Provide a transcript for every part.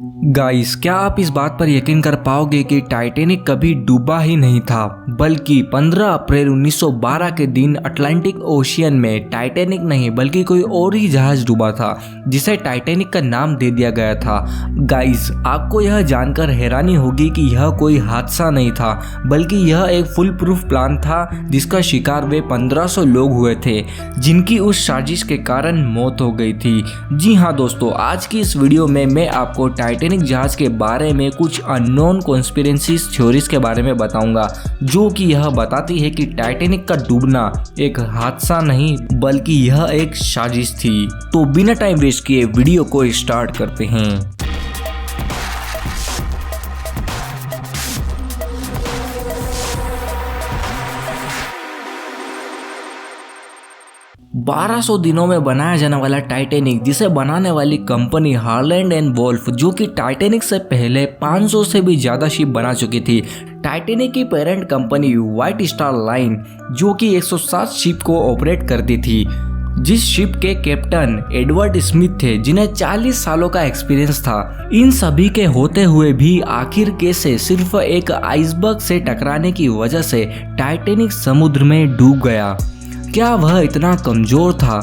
Guys, क्या आप इस बात पर यकीन कर पाओगे कि टाइटैनिक कभी डूबा ही नहीं था, बल्कि 15 अप्रैल 1912 के दिन अटलांटिक ओशियन में टाइटैनिक नहीं बल्कि कोई और ही जहाज डूबा था, जिसे टाइटैनिक का नाम दे दिया गया था। गाइस, आपको यह जानकर हैरानी होगी कि यह कोई हादसा नहीं था, बल्कि यह एक फुल प्रूफ प्लान था जिसका शिकार वे 1500 लोग हुए थे, जिनकी उस साजिश के कारण मौत हो गई थी। जी हाँ दोस्तों, आज की इस वीडियो में मैं आपको टाइटैनिक जहाज के बारे में कुछ अननोन कॉन्स्पिरेसी थ्योरीज के बारे में बताऊंगा, जो कि यह बताती है कि टाइटैनिक का डूबना एक हादसा नहीं बल्कि यह एक साजिश थी। तो बिना टाइम वेस्ट किए वीडियो को स्टार्ट करते हैं। 1200 दिनों में बनाया जाने वाला टाइटैनिक, जिसे बनाने वाली कंपनी हार्लैंड एंड वोल्फ, जो कि टाइटैनिक से पहले 500 से भी ज्यादा शिप बना चुकी थी। टाइटैनिक की parent company white star line, जो कि 107 शिप को ऑपरेट करती थी, जिस शिप के कैप्टन एडवर्ड स्मिथ थे, जिन्हें 40 सालों का एक्सपीरियंस था। इन सभी के होते हुए भी आखिर कैसे सिर्फ एक आइसबर्ग से टकराने की वजह से टाइटैनिक समुद्र में डूब गया? क्या वह इतना कमजोर था?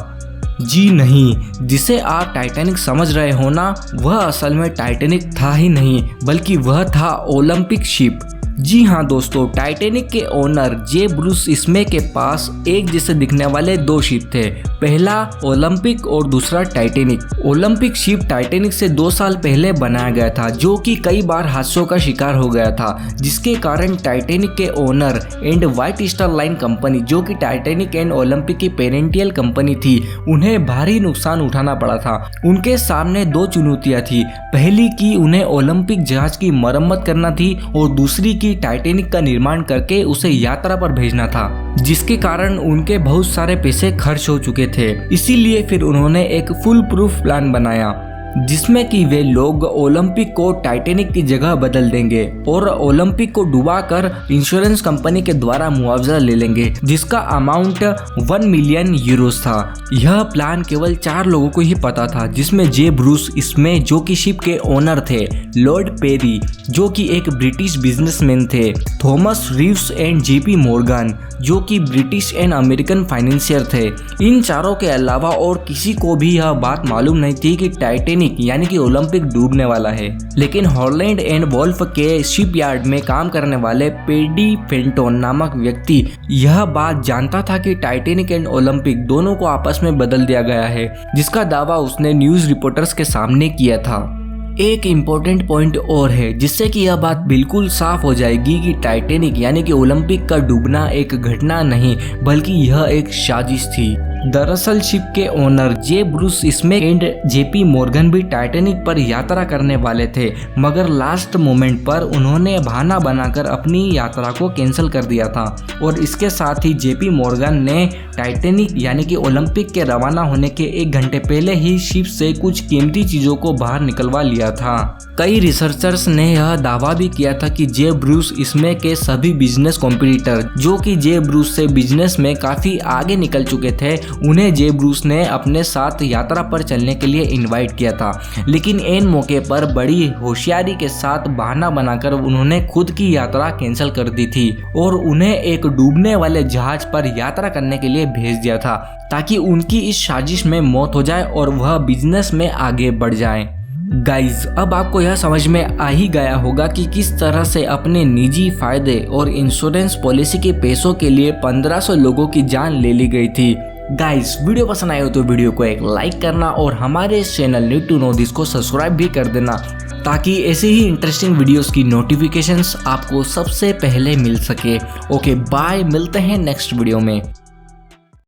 जी नहीं, जिसे आप टाइटैनिक समझ रहे हो ना, वह असल में टाइटैनिक था ही नहीं, बल्कि वह था ओलंपिक शिप। जी हाँ दोस्तों, टाइटैनिक के ओनर जे ब्रूस स्मे के पास एक जैसे दिखने वाले दो शिप थे, पहला ओलंपिक और दूसरा टाइटैनिक। ओलंपिक शिप टाइटैनिक से 2 साल पहले बनाया गया था, जो कि कई बार हादसों का शिकार हो गया था, जिसके कारण टाइटैनिक के owner and white star line company, जो कि टाइटैनिक एंड ओलंपिक की पेरेंटियल कंपनी थी, उन्हें भारी नुकसान उठाना पड़ा था। उनके सामने 2 चुनौतियां थी, पहली कि उन्हें ओलंपिक जहाज की मरम्मत करना थी और दूसरी कि टाइटैनिक का निर्माण करके उसे यात्रा पर भेजना था, जिसके कारण उनके बहुत सारे पैसे खर्च हो चुके थे। इसीलिए फिर उन्होंने एक फुल प्रूफ प्लान बनाया, जिसमें कि वे लोग ओलंपिक को टाइटैनिक की जगह बदल देंगे और ओलंपिक को डुबाकर इंश्योरेंस कंपनी के द्वारा मुआवजा ले लेंगे, जिसका अमाउंट 1 मिलियन यूरोस था। यह प्लान केवल 4 लोगों को ही पता था, जिसमें जे ब्रूस स्मे, जो कि शिप के ओनर थे, लॉर्ड पेरी, जो कि एक ब्रिटिश बिजनेसमैन थे, Thomas Reeves and JP Morgan, जो कि ब्रिटिश एंड अमेरिकन फाइनेंशियर थे। इन चारों के अलावा और किसी को भी यह बात मालूम नहीं थी कि टाइटैनिक यानी कि ओलंपिक डूबने वाला है। लेकिन हॉलैंड एंड वोल्फ के शिपयार्ड में काम करने वाले पेडी फेंटोन नामक व्यक्ति यह बात जानता था कि टाइटैनिक एंड ओलंपिक दोनों को आपस में बदल दिया गया है, जिसका दावा उसने न्यूज रिपोर्टर्स के सामने किया था। एक इम्पोर्टेंट पॉइंट और है, जिससे कि यह बात बिल्कुल साफ हो जाएगी कि टाइटैनिक यानी कि ओलंपिक का डूबना एक घटना नहीं बल्कि यह एक साजिश थी। दरअसल शिप के owner J Bruce Ismay and JP Morgan भी टाइटैनिक पर यात्रा करने वाले थे, मगर लास्ट मोमेंट पर उन्होंने बहाना बनाकर अपनी यात्रा को कैंसिल कर दिया था। और इसके साथ ही जेपी मॉर्गन ने टाइटैनिक यानी कि ओलंपिक के रवाना होने के 1 घंटे पहले ही शिप से कुछ कीमती चीजों को बाहर निकलवा लिया था। कई रिसर्चर्स ने यह दावा भी किया था कि जे ब्रूस स्मे के सभी बिजनेस कॉम्पिटिटर, जो कि जे ब्रूस से बिजनेस में काफी आगे निकल चुके थे, उन्हें जे ब्रूस ने अपने साथ यात्रा पर चलने के लिए इनवाइट किया था। लेकिन ऐन मौके पर बड़ी होशियारी के साथ बहाना बनाकर उन्होंने खुद की यात्रा कैंसिल कर दी थी और उन्हें एक डूबने वाले जहाज पर यात्रा करने के लिए भेज दिया था, ताकि उनकी इस साजिश में मौत हो जाए और वह बिजनेस में आगे बढ़ जाएं। गाइज, अब आपको यह समझ में आ ही गया होगा कि किस तरह से अपने निजी फायदे और इंश्योरेंस पॉलिसी के पैसों के लिए 1500 लोगों की जान ले ली गई थी। गाइस, वीडियो पसंद आए हो तो वीडियो को एक लाइक करना और हमारे इस channel need to know this को सब्सक्राइब भी कर देना, ताकि ऐसे ही इंटरेस्टिंग वीडियोस की नोटिफिकेशंस आपको सबसे पहले मिल सके। ओके बाय, मिलते हैं नेक्स्ट वीडियो में।